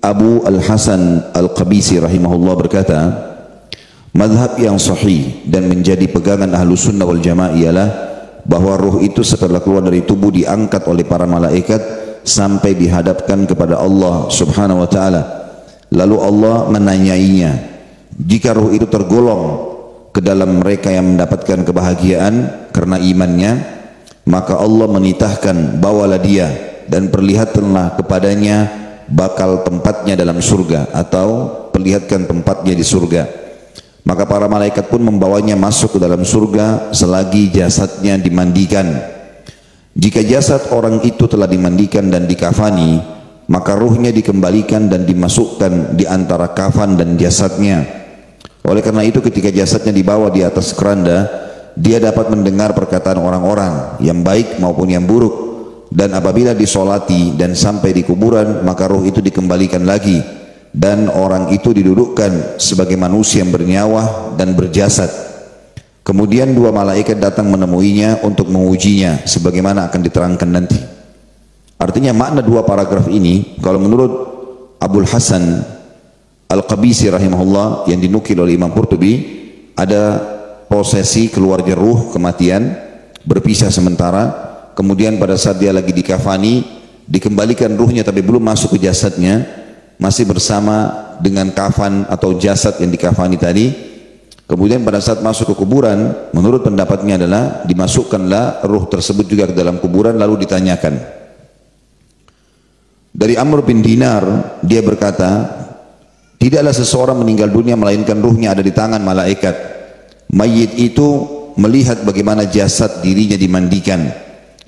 Abu Al-Hasan Al-Qabisi rahimahullah berkata, madhab yang sahih dan menjadi pegangan ahlu sunnah wal jamaah ialah bahwa ruh itu setelah keluar dari tubuh diangkat oleh para malaikat sampai dihadapkan kepada Allah subhanahu wa ta'ala. Lalu Allah menanyainya, jika ruh itu tergolong ke dalam mereka yang mendapatkan kebahagiaan karena imannya, maka Allah menitahkan, bawalah dia dan perlihatkanlah kepadanya bakal tempatnya dalam surga, atau perlihatkan tempatnya di surga. Maka para malaikat pun membawanya masuk ke dalam surga selagi jasadnya dimandikan. Jika jasad orang itu telah dimandikan dan dikafani, maka ruhnya dikembalikan dan dimasukkan di antara kafan dan jasadnya. Oleh karena itu ketika jasadnya dibawa di atas keranda, dia dapat mendengar perkataan orang-orang yang baik maupun yang buruk. Dan apabila disolati dan sampai di kuburan, maka ruh itu dikembalikan lagi dan orang itu didudukkan sebagai manusia yang bernyawa dan berjasad. Kemudian dua malaikat datang menemuinya untuk mengujinya sebagaimana akan diterangkan nanti. Artinya makna dua paragraf ini, kalau menurut Abul Hasan Al-Qabisi rahimahullah yang dinukil oleh Imam Qurtubi, ada prosesi keluarnya ruh, kematian, berpisah sementara. Kemudian pada saat dia lagi dikafani, dikembalikan ruhnya tapi belum masuk ke jasadnya, masih bersama dengan kafan atau jasad yang dikafani tadi. Kemudian pada saat masuk ke kuburan, menurut pendapatnya adalah dimasukkanlah ruh tersebut juga ke dalam kuburan, lalu ditanyakan. Dari Amr bin Dinar, dia berkata, tidaklah seseorang meninggal dunia melainkan ruhnya ada di tangan malaikat. Mayit itu melihat bagaimana jasad dirinya dimandikan,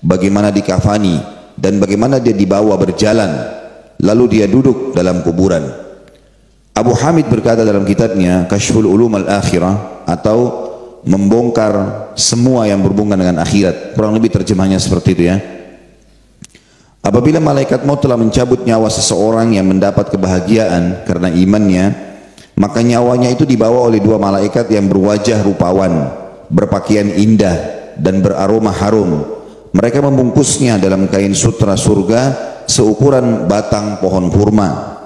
bagaimana dikafani, dan bagaimana dia dibawa berjalan, lalu dia duduk dalam kuburan. Abu Hamid berkata dalam kitabnya Kashful Ulum Al-Akhirah, atau membongkar semua yang berhubungan dengan akhirat, kurang lebih terjemahnya seperti itu ya. Apabila malaikat maut telah mencabut nyawa seseorang yang mendapat kebahagiaan karena imannya, maka nyawanya itu dibawa oleh dua malaikat yang berwajah rupawan, berpakaian indah dan beraroma harum. Mereka membungkusnya dalam kain sutra surga seukuran batang pohon kurma.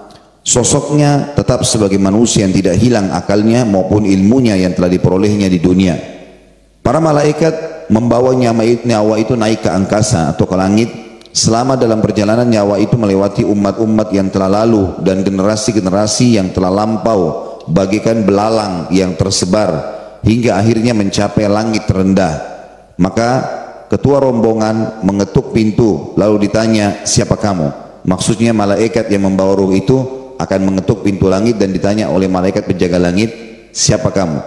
Sosoknya tetap sebagai manusia yang tidak hilang akalnya maupun ilmunya yang telah diperolehnya di dunia. Para malaikat membawa nyawa itu naik ke angkasa atau ke langit. Selama dalam perjalanan nyawa itu melewati umat-umat yang telah lalu dan generasi-generasi yang telah lampau, bagaikan belalang yang tersebar hingga akhirnya mencapai langit terendah. Maka ketua rombongan mengetuk pintu, lalu ditanya, siapa kamu? Maksudnya malaikat yang membawa ruh itu akan mengetuk pintu langit dan ditanya oleh malaikat penjaga langit, siapa kamu?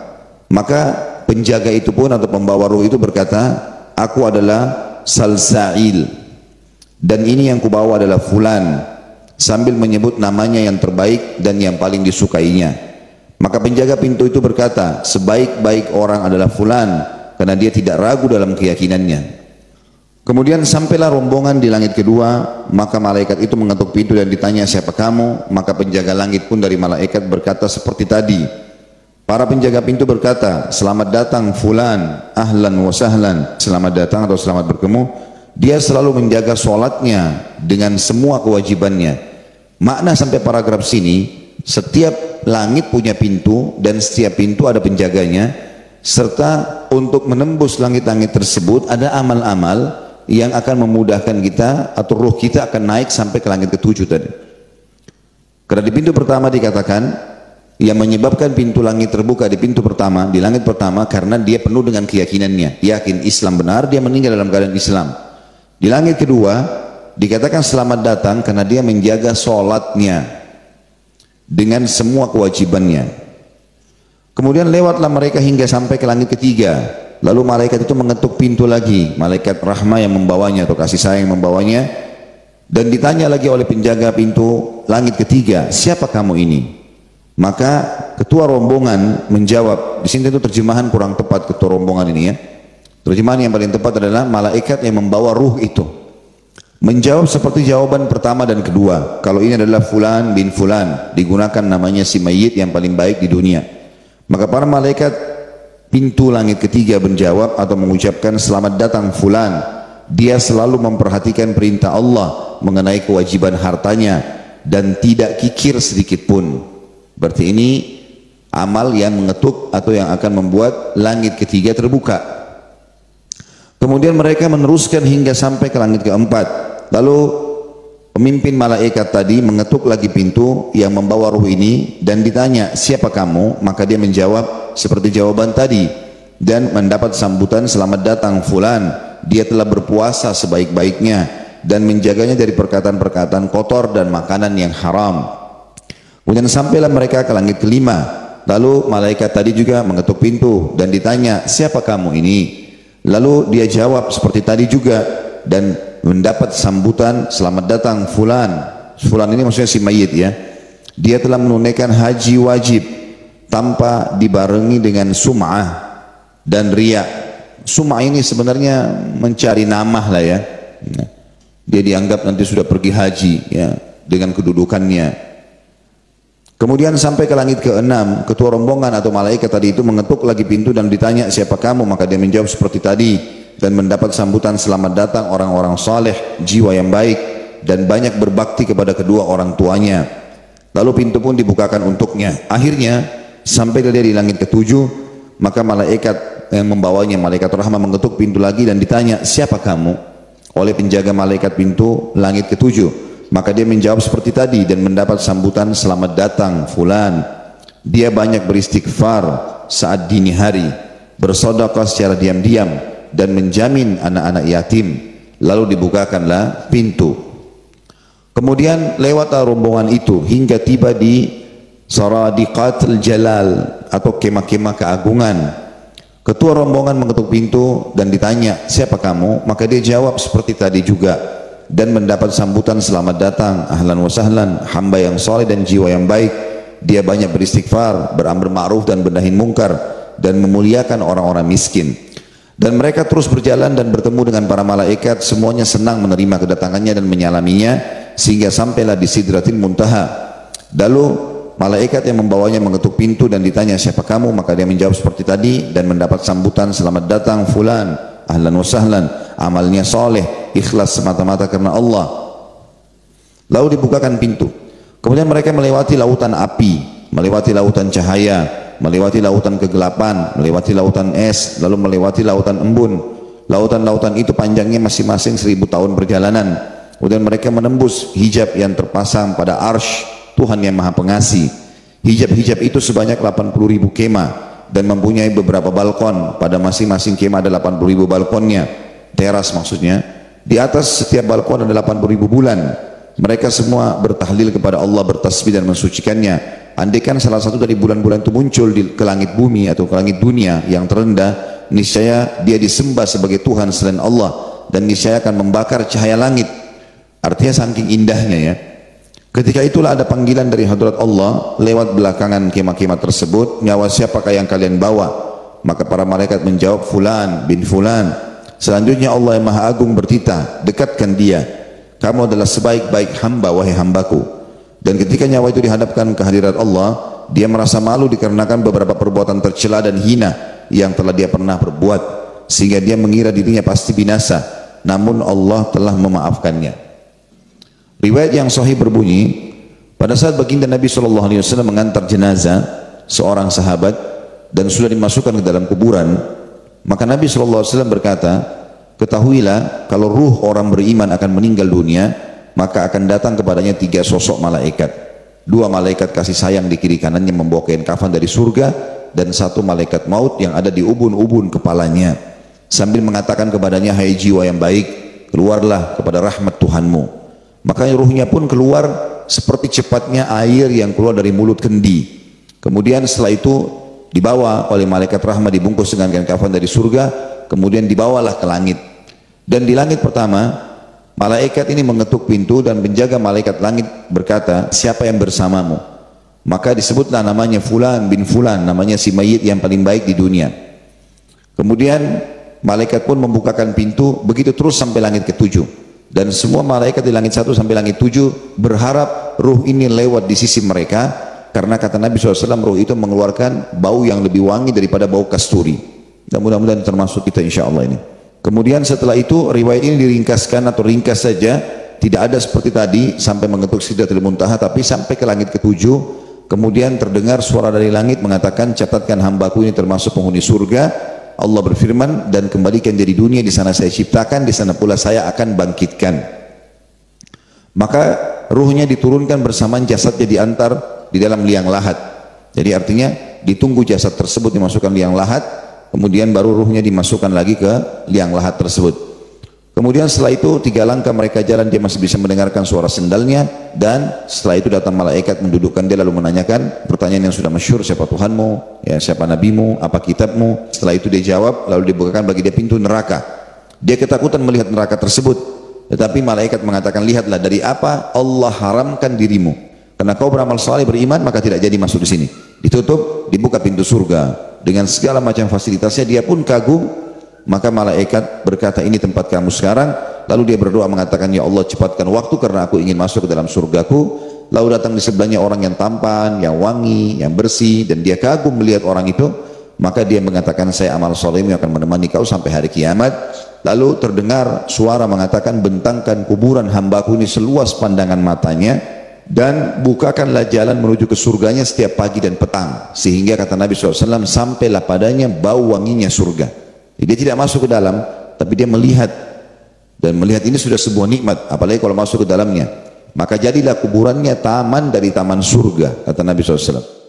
Maka penjaga itu pun atau pembawa ruh itu berkata, aku adalah Salsail, dan ini yang kubawa adalah fulan, sambil menyebut namanya yang terbaik dan yang paling disukainya. Maka penjaga pintu itu berkata, sebaik-baik orang adalah fulan, karena dia tidak ragu dalam keyakinannya. Kemudian sampailah rombongan di langit kedua, maka malaikat itu mengetuk pintu dan ditanya, siapa kamu? Maka penjaga langit pun dari malaikat berkata seperti tadi. Para penjaga pintu berkata, selamat datang fulan, ahlan wa sahlan, selamat datang atau selamat bertemu. Dia selalu menjaga sholatnya dengan semua kewajibannya. Makna sampai paragraf sini, setiap langit punya pintu dan setiap pintu ada penjaganya, serta untuk menembus langit-langit tersebut ada amal-amal yang akan memudahkan kita atau ruh kita akan naik sampai ke langit ketujuh tadi. Karena di pintu pertama dikatakan yang menyebabkan pintu langit terbuka di pintu pertama, di langit pertama, karena dia penuh dengan keyakinannya, yakin Islam benar, dia meninggal dalam keadaan Islam. Di langit kedua dikatakan selamat datang karena dia menjaga sholatnya dengan semua kewajibannya. Kemudian lewatlah mereka hingga sampai ke langit ketiga. Lalu malaikat itu mengetuk pintu lagi, malaikat rahmah yang membawanya atau kasih sayang yang membawanya, dan ditanya lagi oleh penjaga pintu langit ketiga, siapa kamu ini? Maka ketua rombongan menjawab, di sini itu terjemahan kurang tepat ketua rombongan ini ya. Terjemahan yang paling tepat adalah malaikat yang membawa ruh itu menjawab seperti jawaban pertama dan kedua. Kalau ini adalah fulan bin fulan, digunakan namanya si mayit yang paling baik di dunia. Maka para malaikat pintu langit ketiga menjawab atau mengucapkan selamat datang fulan. Dia selalu memperhatikan perintah Allah mengenai kewajiban hartanya dan tidak kikir sedikit pun. Berarti ini amal yang mengetuk atau yang akan membuat langit ketiga terbuka. Kemudian mereka meneruskan hingga sampai ke langit keempat. Lalu pemimpin malaikat tadi mengetuk lagi pintu yang membawa ruh ini dan ditanya, siapa kamu? Maka dia menjawab seperti jawaban tadi dan mendapat sambutan, selamat datang fulan, dia telah berpuasa sebaik-baiknya dan menjaganya dari perkataan-perkataan kotor dan makanan yang haram. Kemudian sampailah mereka ke langit kelima. Lalu malaikat tadi juga mengetuk pintu dan ditanya, siapa kamu ini? Lalu dia jawab seperti tadi juga dan mendapat sambutan, selamat datang fulan. Fulan ini maksudnya si mayit ya. Dia telah menunaikan haji wajib tanpa dibarengi dengan sum'ah dan riya. Sum'ah ini sebenarnya mencari nama lah ya. Dia dianggap nanti sudah pergi haji ya dengan kedudukannya. Kemudian sampai ke langit ke-6, ketua rombongan atau malaikat tadi itu mengetuk lagi pintu dan ditanya, siapa kamu? Maka dia menjawab seperti tadi dan mendapat sambutan, selamat datang orang-orang saleh, jiwa yang baik dan banyak berbakti kepada kedua orang tuanya. Lalu pintu pun dibukakan untuknya. Akhirnya sampai dia di langit ke-7, maka malaikat yang membawanya, malaikat rahmah, mengetuk pintu lagi dan ditanya, siapa kamu? Oleh penjaga malaikat pintu langit ke-7. Maka dia menjawab seperti tadi dan mendapat sambutan, selamat datang fulan. Dia banyak beristighfar saat dini hari, bersedekah secara diam-diam dan menjamin anak-anak yatim. Lalu dibukakanlah pintu. Kemudian lewatlah rombongan itu hingga tiba di Saradiqatul Jalal atau kemah-kemah keagungan. Ketua rombongan mengetuk pintu dan ditanya, siapa kamu? Maka dia jawab seperti tadi juga dan mendapat sambutan, selamat datang, ahlan wa sahlan, hamba yang soleh dan jiwa yang baik. Dia banyak beristighfar, beramar ma'ruf dan bernahi mungkar dan memuliakan orang-orang miskin. Dan mereka terus berjalan dan bertemu dengan para malaikat, semuanya senang menerima kedatangannya dan menyalaminya sehingga sampailah di Sidratil Muntaha. Lalu malaikat yang membawanya mengetuk pintu dan ditanya, siapa kamu? Maka dia menjawab seperti tadi dan mendapat sambutan, selamat datang fulan, ahlan wa sahlan, amalnya soleh, ikhlas semata-mata karena Allah. Lalu dibukakan pintu. Kemudian mereka melewati lautan api, melewati lautan cahaya, melewati lautan kegelapan, melewati lautan es, lalu melewati lautan embun. Lautan-lautan itu panjangnya masing-masing 1000 tahun perjalanan. Kemudian mereka menembus hijab yang terpasang pada arsy Tuhan yang Maha Pengasih. Hijab-hijab itu sebanyak 80.000 kemah dan mempunyai beberapa balkon. Pada masing-masing kemah ada 80.000 balkonnya, teras maksudnya. Di atas setiap balkon ada 80.000 bulan. Mereka semua bertahlil kepada Allah, bertasbih dan mensucikannya. Andaikan salah satu dari bulan-bulan itu muncul ke langit bumi atau ke langit dunia yang terendah, niscaya dia disembah sebagai Tuhan selain Allah dan niscaya akan membakar cahaya langit. Artinya saking indahnya ya. Ketika itulah ada panggilan dari hadrat Allah lewat belakangan kemah-kemah tersebut, nyawa siapakah yang kalian bawa? Maka para malaikat menjawab, fulan bin fulan. Selanjutnya Allah yang Maha Agung bertitah, dekatkan dia. Kamu adalah sebaik-baik hamba, wahai hambaku. Dan ketika nyawa itu dihadapkan ke hadirat Allah, dia merasa malu dikarenakan beberapa perbuatan tercela dan hina yang telah dia pernah berbuat, sehingga dia mengira dirinya pasti binasa. Namun Allah telah memaafkannya. Riwayat yang sahih berbunyi, pada saat baginda Nabi SAW mengantar jenazah seorang sahabat dan sudah dimasukkan ke dalam kuburan, maka Nabi SAW berkata, ketahuilah kalau ruh orang beriman akan meninggal dunia, maka akan datang kepadanya 3 sosok malaikat. 2 malaikat kasih sayang di kiri kanannya membawa kain kafan dari surga, dan 1 malaikat maut yang ada di ubun-ubun kepalanya sambil mengatakan kepadanya, hai jiwa yang baik, keluarlah kepada rahmat Tuhanmu. Maka ruhnya pun keluar seperti cepatnya air yang keluar dari mulut kendi. Kemudian setelah itu dibawa oleh malaikat rahmat, dibungkus dengan kain kafan dari surga, kemudian dibawalah ke langit. Dan di langit pertama, malaikat ini mengetuk pintu dan penjaga malaikat langit berkata, siapa yang bersamamu? Maka disebutlah namanya fulan bin fulan, namanya si mayit yang paling baik di dunia. Kemudian malaikat pun membukakan pintu, begitu terus sampai langit ke-7. Dan semua malaikat di langit 1 sampai langit 7 berharap ruh ini lewat di sisi mereka, karena kata Nabi SAW ruh itu mengeluarkan bau yang lebih wangi daripada bau kasturi. Dan mudah-mudahan termasuk kita insya Allah ini. Kemudian setelah itu riwayat ini diringkaskan atau ringkas saja, tidak ada seperti tadi sampai mengetuk Sidratul Muntaha, tapi sampai ke langit ketujuh. Kemudian terdengar suara dari langit mengatakan, catatkan hambaku ini termasuk penghuni surga. Allah berfirman, dan kembalikan dia di dunia, di sana saya ciptakan, di sana pula saya akan bangkitkan. Maka ruhnya diturunkan bersamaan jasadnya diantar di dalam liang lahat. Jadi artinya ditunggu jasad tersebut dimasukkan liang lahat, kemudian baru ruhnya dimasukkan lagi ke liang lahat tersebut. Kemudian setelah itu 3 langkah mereka jalan, dia masih bisa mendengarkan suara sendalnya, dan setelah itu datang malaikat mendudukkan dia lalu menanyakan pertanyaan yang sudah masyhur, siapa Tuhanmu, ya, siapa nabimu, apa kitabmu. Setelah itu dia jawab, lalu dibukakan bagi dia pintu neraka. Dia ketakutan melihat neraka tersebut, tetapi malaikat mengatakan, lihatlah dari apa Allah haramkan dirimu, karena kau beramal saleh beriman maka tidak jadi masuk di sini. Ditutup, dibuka pintu surga dengan segala macam fasilitasnya. Dia pun kagum. Maka malaikat berkata, ini tempat kamu sekarang. Lalu dia berdoa mengatakan, ya Allah cepatkan waktu karena aku ingin masuk ke dalam surgaku. Lalu datang di sebelahnya orang yang tampan, yang wangi, yang bersih, dan dia kagum melihat orang itu. Maka dia mengatakan, saya amal solehmu yang akan menemani kau sampai hari kiamat. Lalu terdengar suara mengatakan, bentangkan kuburan hambaku ini seluas pandangan matanya, dan bukakanlah jalan menuju ke surganya setiap pagi dan petang, sehingga kata Nabi SAW, sampailah padanya bau wanginya surga. Dia tidak masuk ke dalam, tapi dia melihat, dan melihat ini sudah sebuah nikmat, apalagi kalau masuk ke dalamnya. Maka jadilah kuburannya taman dari taman surga, kata Nabi SAW.